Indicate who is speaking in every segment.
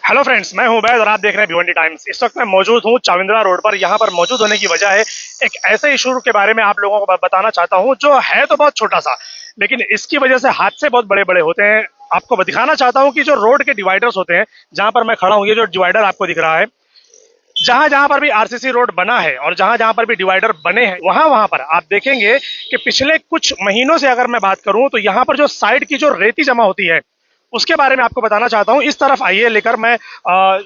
Speaker 1: Hello friends, मैं हूं उबैद और आप देख रहे हैं भिवंडी टाइम्स। इस वक्त मैं मौजूद हूं चाविंद्रा रोड पर। यहां पर मौजूद होने की वजह है एक ऐसे इशू के बारे में आप लोगों को बताना चाहता हूं जो है तो बहुत छोटा सा, लेकिन इसकी वजह से हादसे बहुत बड़े बड़े होते हैं। आपको दिखाना चाहता हूं कि जो रोड के डिवाइडर्स होते हैं, जहां पर मैं खड़ा हूं, ये जो डिवाइडर आपको दिख रहा है, जहां जहां पर भी आरसीसी रोड बना है और जहां जहां पर भी डिवाइडर बने हैं, वहां वहां पर आप देखेंगे कि पिछले कुछ महीनों से अगर मैं बात करूं तो यहां पर जो साइड की जो रेती जमा होती है उसके बारे में आपको बताना चाहता हूं। इस तरफ आइए लेकर, मैं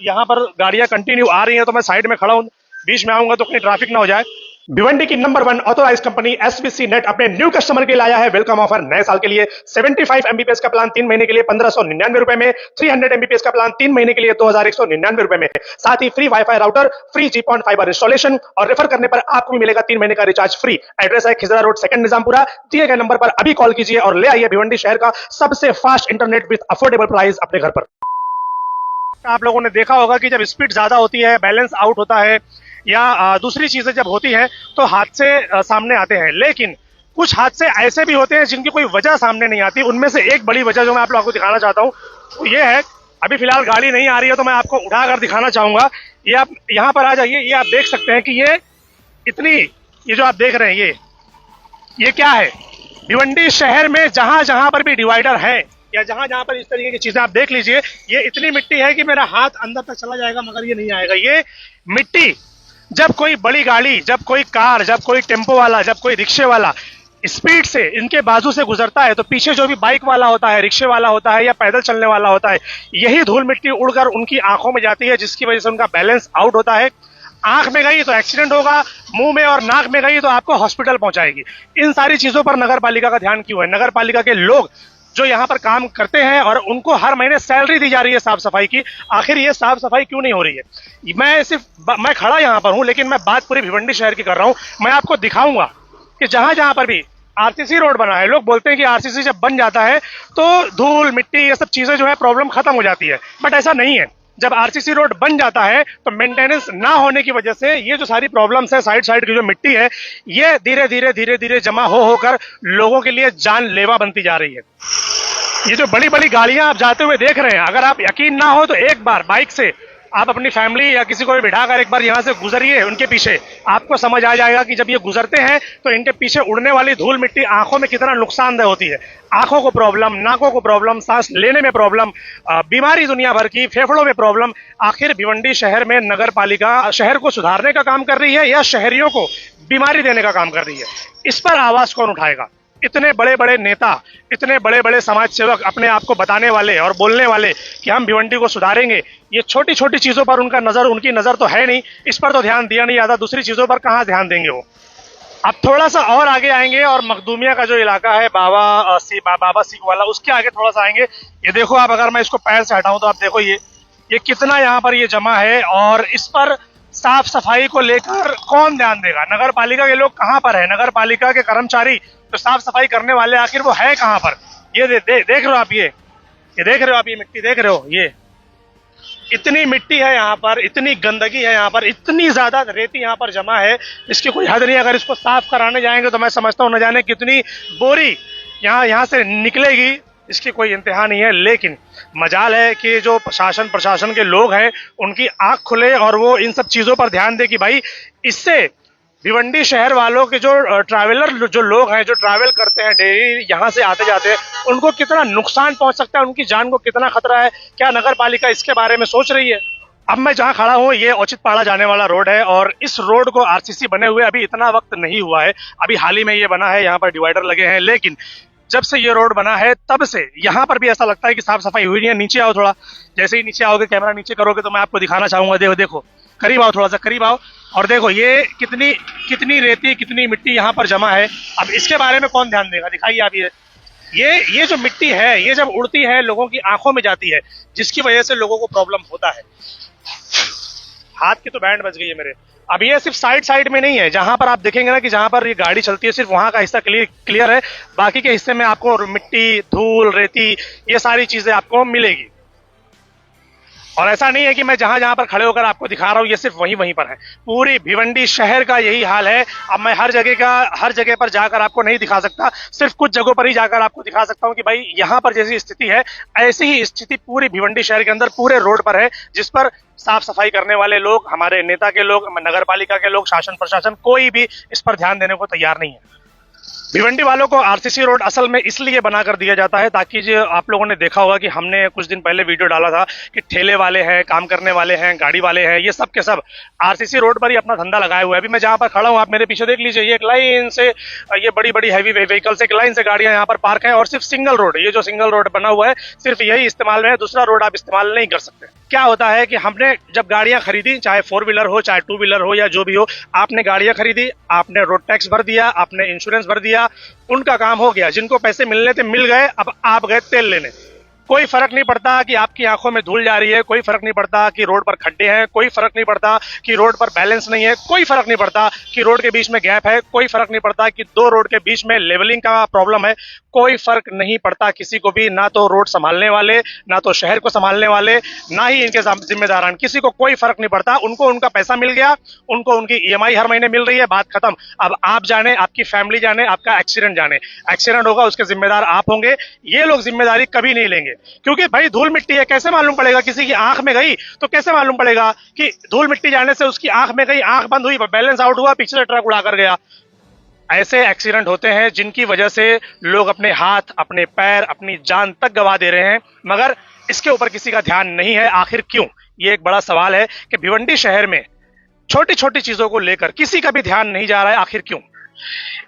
Speaker 1: यहां पर गाड़ियां कंटिन्यू आ रही हैं तो मैं साइड में खड़ा हूं, बीच में आऊंगा तो कहीं ट्रैफिक ना हो जाए। भिवंडी की number 1 authorise company SVC Net अपने न्यू कस्टमर के लिए लाया है वेलकम ऑफर। नए साल के लिए 75 एमबीपीएस का प्लान 3 महीने के लिए 1599 रुपए में, 300 एमबीपीएस का प्लान 3 महीने के लिए 2199 रुपए में, साथ ही फ्री वाईफाई राउटर, फ्री जी पॉइंट फाइबर इंस्टॉलेशन और रेफर करने पर आपको भी मिलेगा 3 महीने का रिचार्ज फ्री। एड्रेस है खिजरा रोड, सेकंड निजामपुरा। दिए गए नंबर पर अभी कॉल कीजिए और ले आइए भिवंडी शहर का सबसे fast internet with affordable price अपने घर पर। आप लोगों ने देखा होगा कि जब स्पीड ज्यादा होती है, बैलेंस आउट होता है या दूसरी चीजें जब होती है तो हादसे सामने आते हैं, लेकिन कुछ हादसे ऐसे भी होते हैं जिनकी कोई वजह सामने नहीं आती। उनमें से एक बड़ी वजह जो मैं आप लोगों को दिखाना चाहता हूँ वो ये है, अभी फिलहाल गाड़ी नहीं आ रही है तो मैं आपको उठाकर दिखाना चाहूंगा। ये आप यहाँ पर आ जाइए, ये आप देख सकते हैं कि ये जो आप देख रहे हैं ये क्या है। भिवंडी शहर में जहां जहां पर भी डिवाइडर है या जहां जहां पर इस तरीके की चीजें आप देख लीजिए, ये इतनी मिट्टी है कि मेरा हाथ अंदर तक चला जाएगा मगर ये नहीं आएगा। ये मिट्टी जब कोई बड़ी गाड़ी, जब कोई कार, जब कोई टेम्पो वाला, जब कोई रिक्शे वाला स्पीड से इनके बाजू से गुजरता है तो पीछे जो भी बाइक वाला होता है, रिक्शे वाला होता है या पैदल चलने वाला होता है, यही धूल मिट्टी उड़कर उनकी आंखों में जाती है, जिसकी वजह से उनका बैलेंस आउट होता है। आंख में गई तो एक्सीडेंट होगा, मुंह में और नाक में गई तो आपको हॉस्पिटल पहुंचाएगी। इन सारी चीजों पर नगर पालिका का ध्यान क्यों है? नगर पालिका के लोग जो यहाँ पर काम करते हैं और उनको हर महीने सैलरी दी जा रही है साफ सफाई की, आखिर ये साफ सफाई क्यों नहीं हो रही है? मैं खड़ा यहाँ पर हूँ लेकिन मैं बात पूरी भिवंडी शहर की कर रहा हूँ। मैं आपको दिखाऊंगा कि जहां जहां पर भी आरसीसी रोड बना है, लोग बोलते हैं कि आरसीसी जब बन जाता है तो धूल मिट्टी ये सब चीजें जो है प्रॉब्लम खत्म हो जाती है, बट ऐसा नहीं है। जब आरसीसी रोड बन जाता है तो मेंटेनेंस ना होने की वजह से ये जो सारी प्रॉब्लम्स है, साइड साइड की जो मिट्टी है, ये धीरे धीरे जमा होकर लोगों के लिए जानलेवा बनती जा रही है। ये जो बड़ी बड़ी गाड़ियां आप जाते हुए देख रहे हैं, अगर आप यकीन ना हो तो एक बार बाइक से आप अपनी फैमिली या किसी को भी बिठाकर एक बार यहाँ से गुजरिए उनके पीछे, आपको समझ आ जाएगा कि जब ये गुजरते हैं तो इनके पीछे उड़ने वाली धूल मिट्टी आंखों में कितना नुकसानदेह होती है। आंखों को प्रॉब्लम, नाकों को प्रॉब्लम, सांस लेने में प्रॉब्लम, बीमारी दुनिया भर की, फेफड़ों में प्रॉब्लम। आखिर भिवंडी शहर में नगर पालिका शहर को सुधारने का काम कर रही है या शहरियों को बीमारी देने का काम कर रही है? इस पर आवाज कौन उठाएगा? इतने बड़े बड़े नेता, इतने बड़े बड़े समाज सेवक अपने आप को बताने वाले और बोलने वाले कि हम भिवंडी को सुधारेंगे, ये छोटी छोटी चीजों पर उनकी नजर तो है नहीं, इस पर तो ध्यान दिया नहीं जाता, दूसरी चीजों पर कहां ध्यान देंगे वो? अब थोड़ा सा और आगे आएंगे और मखदूमिया का जो इलाका है बाबा सीख वाला, उसके आगे थोड़ा सा आएंगे। ये देखो आप, अगर मैं इसको पैर से हटाऊं तो आप देखो ये कितना यहाँ पर ये जमा है और इस पर साफ सफाई को लेकर कौन ध्यान देगा? नगर पालिका के लोग कहां पर है? नगर पालिका के कर्मचारी तो साफ सफाई करने वाले आखिर वो है कहां पर? ये देख रहे हो आप, ये देख रहे हो आप, ये मिट्टी देख रहे हो, ये इतनी मिट्टी है यहाँ पर, इतनी गंदगी है यहाँ पर, इतनी ज्यादा रेती यहाँ पर जमा है, इसकी कोई हद नहीं। अगर इसको साफ कराने जाएंगे तो मैं समझता हूँ न जाने कितनी बोरी यहाँ से निकलेगी, इसकी कोई इंतहा नहीं है। लेकिन मजाल है कि जो प्रशासन के लोग हैं उनकी आंख खुले और वो इन सब चीजों पर ध्यान दे कि भाई इससे भिवंडी शहर वालों के जो ट्रैवलर जो लोग हैं, जो ट्रैवल करते हैं डेली यहाँ से आते जाते हैं, उनको कितना नुकसान पहुंच सकता है, उनकी जान को कितना खतरा है। क्या नगर पालिका इसके बारे में सोच रही है? अब मैं जहां खड़ा हूं ये औचित्यपाड़ा जाने वाला रोड है और इस रोड को आरसीसी बने हुए अभी इतना वक्त नहीं हुआ है, अभी हाल ही में ये बना है, यहाँ पर डिवाइडर लगे हैं। लेकिन जब से ये रोड बना है तब से यहाँ पर भी ऐसा लगता है कि साफ सफाई हुई नहीं है। नीचे आओ थोड़ा, जैसे ही नीचे आओगे, कैमरा नीचे करोगे तो मैं आपको दिखाना चाहूंगा। देखो करीब आओ, थोड़ा सा करीब आओ और देखो ये कितनी रेती, कितनी मिट्टी यहाँ पर जमा है। अब इसके बारे में कौन ध्यान देगा? दिखाइए आप, ये जो मिट्टी है ये जब उड़ती है लोगों की आंखों में जाती है, जिसकी वजह से लोगों को प्रॉब्लम होता है। हाथ की तो बैंड बज गई है मेरे। अब ये सिर्फ साइड में नहीं है, जहां पर आप देखेंगे ना कि जहां पर ये गाड़ी चलती है सिर्फ वहां का हिस्सा क्लियर है, बाकी के हिस्से में आपको मिट्टी, धूल, रेती, ये सारी चीजें आपको मिलेगी। और ऐसा नहीं है कि मैं जहां जहां पर खड़े होकर आपको दिखा रहा हूं, ये सिर्फ वहीं वहीं पर है, पूरी भिवंडी शहर का यही हाल है। अब मैं हर जगह पर जाकर आपको नहीं दिखा सकता, सिर्फ कुछ जगहों पर ही जाकर आपको दिखा सकता हूं कि भाई यहां पर जैसी स्थिति है ऐसी ही स्थिति पूरी भिवंडी शहर के अंदर पूरे रोड पर है, जिस पर साफ सफाई करने वाले लोग, हमारे नेता के लोग, नगर पालिका के लोग, शासन प्रशासन कोई भी इस पर ध्यान देने को तैयार नहीं है। भिवंडी वालों को आरसीसी रोड असल में इसलिए बना कर दिया जाता है ताकि जो आप लोगों ने देखा होगा कि हमने कुछ दिन पहले वीडियो डाला था कि ठेले वाले हैं, काम करने वाले हैं, गाड़ी वाले हैं, ये सब के सब आरसीसी रोड पर ही अपना धंधा लगाए हुए हैं। अभी मैं जहां पर खड़ा हूं, आप मेरे पीछे देख लीजिए, ये एक लाइन से, ये बड़ी बड़ी हैवी व्हीकल्स एक लाइन से गाड़ियां यहाँ पर पार्क हैं और सिर्फ सिंगल रोड, ये जो सिंगल रोड बना हुआ है सिर्फ यही इस्तेमाल में है, दूसरा रोड आप इस्तेमाल नहीं कर सकते। क्या होता है कि हमने जब गाड़ियां खरीदी, चाहे 4 व्हीलर हो चाहे 2 व्हीलर हो या जो भी हो, आपने गाड़ियां खरीदी, आपने रोड टैक्स भर दिया, आपने इंश्योरेंस भर दिया, उनका काम हो गया, जिनको पैसे मिलने थे मिल गए, अब आप गए तेल लेने। कोई फर्क नहीं पड़ता कि आपकी आंखों में धूल जा रही है, कोई फर्क नहीं पड़ता कि रोड पर खड्डे हैं, कोई फर्क नहीं पड़ता कि रोड पर बैलेंस नहीं है, कोई फर्क नहीं पड़ता कि रोड के बीच में गैप है, कोई फर्क नहीं पड़ता कि 2 रोड के बीच में लेवलिंग का प्रॉब्लम है, कोई फर्क नहीं पड़ता किसी को भी, ना तो रोड संभालने वाले, ना तो शहर को संभालने वाले, ना ही इनके जिम्मेदारान, किसी को कोई फर्क नहीं पड़ता। उनको उनका पैसा मिल गया, उनको उनकी ईएमआई हर महीने मिल रही है, बात खत्म। अब आप जाने, आपकी फैमिली जाने, आपका एक्सीडेंट जाने, एक्सीडेंट होगा उसके जिम्मेदार आप होंगे, ये लोग जिम्मेदारी कभी नहीं लेंगे, क्योंकि भाई धूल मिट्टी है, कैसे मालूम पड़ेगा? किसी की आंख में गई तो कैसे मालूम पड़ेगा कि धूल मिट्टी जाने से उसकी आंख में गई, आंख बंद हुई, बैलेंस आउट हुआ, पीछे से ट्रक उड़ा कर गया। ऐसे एक्सीडेंट होते हैं जिनकी वजह से लोग अपने हाथ, अपने पैर, अपनी जान तक गंवा दे रहे हैं, मगर इसके ऊपर किसी का ध्यान नहीं है। आखिर क्यों? ये एक बड़ा सवाल है कि भिवंडी शहर में छोटी छोटी चीजों को लेकर किसी का भी ध्यान नहीं जा रहा है। आखिर क्यों?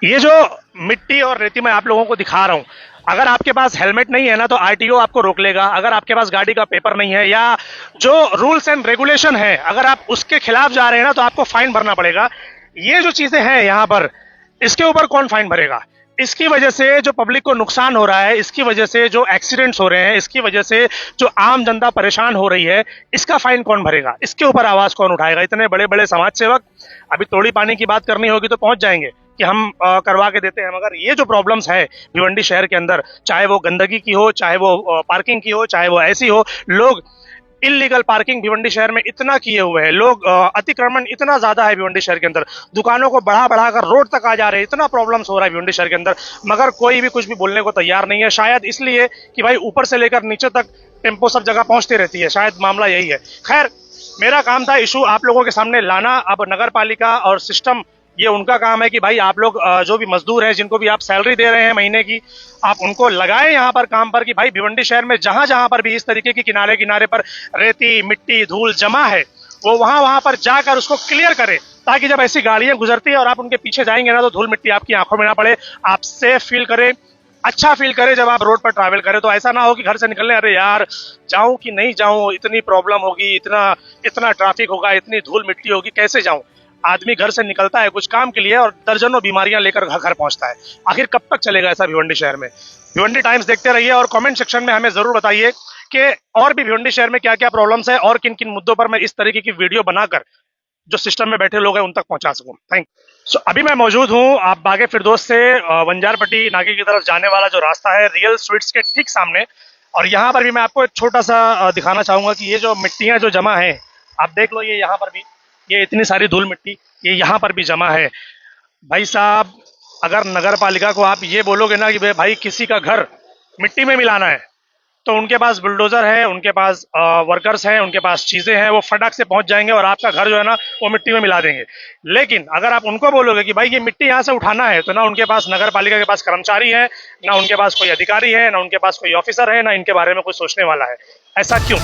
Speaker 1: ये जो मिट्टी और रेती मैं आप लोगों को दिखा रहा हूं, अगर आपके पास हेलमेट नहीं है ना तो आरटीओ आपको रोक लेगा। अगर आपके पास गाड़ी का पेपर नहीं है या जो रूल्स एंड रेगुलेशन है, अगर आप उसके खिलाफ जा रहे हैं ना तो आपको फाइन भरना पड़ेगा। ये जो चीजें हैं यहां पर, इसके ऊपर कौन फाइन भरेगा? इसकी वजह से जो पब्लिक को नुकसान हो रहा है, इसकी वजह से जो एक्सीडेंट्स हो रहे हैं, इसकी वजह से जो आम जनता परेशान हो रही है, इसका फाइन कौन भरेगा? इसके ऊपर आवाज कौन उठाएगा? इतने बड़े बड़े समाज सेवक, अभी तोड़ी पानी की बात करनी होगी तो पहुंच जाएंगे कि हम करवा के देते हैं, मगर ये जो प्रॉब्लम्स है भिवंडी शहर के अंदर, चाहे वो गंदगी की हो, चाहे वो पार्किंग की हो, चाहे वो ऐसी हो, लोग इलीगल पार्किंग भिवंडी शहर में इतना किए हुए हैं, लोग अतिक्रमण इतना ज्यादा है भिवंडी शहर के अंदर, दुकानों को बढ़ा बढ़ा कर रोड तक आ जा रहे हैं, इतना प्रॉब्लम्स हो रहा है भिवंडी शहर के अंदर, मगर कोई भी कुछ भी बोलने को तैयार नहीं है। शायद इसलिए कि भाई ऊपर से लेकर नीचे तक टेम्पो सब जगह पहुंचती रहती है, शायद मामला यही है। खैर, मेरा काम था इशू आप लोगों के सामने लाना। अब नगर पालिका और सिस्टम, ये उनका काम है कि भाई आप लोग जो भी मजदूर हैं, जिनको भी आप सैलरी दे रहे हैं महीने की, आप उनको लगाएं यहाँ पर काम पर कि भाई भिवंडी शहर में जहां जहां पर भी इस तरीके की किनारे किनारे पर रेती, मिट्टी, धूल जमा है, वो वहां पर जाकर उसको क्लियर करें, ताकि जब ऐसी गाड़ियां गुजरती है और आप उनके पीछे जाएंगे ना तो धूल मिट्टी आपकी आंखों में ना पड़े, आप सेफ फील करें, अच्छा फील करें जब आप रोड पर ट्रैवल करें। तो ऐसा ना हो कि घर से निकलने, अरे यार जाऊं कि नहीं जाऊं, इतनी प्रॉब्लम होगी, इतना ट्रैफिक होगा, इतनी धूल मिट्टी होगी, कैसे जाऊं? आदमी घर से निकलता है कुछ काम के लिए और दर्जनों बीमारियां लेकर घर पहुंचता है। आखिर कब तक चलेगा ऐसा भिवंडी शहर में? भिवंडी टाइम्स देखते रहिए और कमेंट सेक्शन में हमें जरूर बताइए कि और भी भिवंडी शहर में क्या क्या प्रॉब्लम्स है और किन किन मुद्दों पर मैं इस तरीके की वीडियो बनाकर जो सिस्टम में बैठे लोग हैं उन तक पहुंचा सकूं। थैंक सो अभी मैं मौजूद हूं आप बागे फिरदौस से वंजारपट्टी नाके की तरफ जाने वाला जो रास्ता है, रियल स्वीट्स के ठीक सामने, और यहाँ पर भी मैं आपको एक छोटा सा दिखाना चाहूंगा कि ये जो मिट्टियां जो जमा है, आप देख लो, ये यहाँ पर भी, ये इतनी सारी धूल मिट्टी ये यहाँ पर भी जमा है। भाई साहब, अगर नगर पालिका को आप ये बोलोगे ना कि भाई किसी का घर मिट्टी में मिलाना है, तो उनके पास बुलडोजर है, उनके पास वर्कर्स हैं, उनके पास चीजें हैं, वो फटाक से पहुंच जाएंगे और आपका घर जो है ना वो मिट्टी में मिला देंगे। लेकिन अगर आप उनको बोलोगे कि भाई ये मिट्टी यहाँ से उठाना है, तो ना उनके पास, नगर पालिका के पास कर्मचारी है, ना उनके पास कोई अधिकारी है, ना उनके पास कोई ऑफिसर है, ना इनके बारे में कुछ सोचने वाला है। ऐसा क्यों?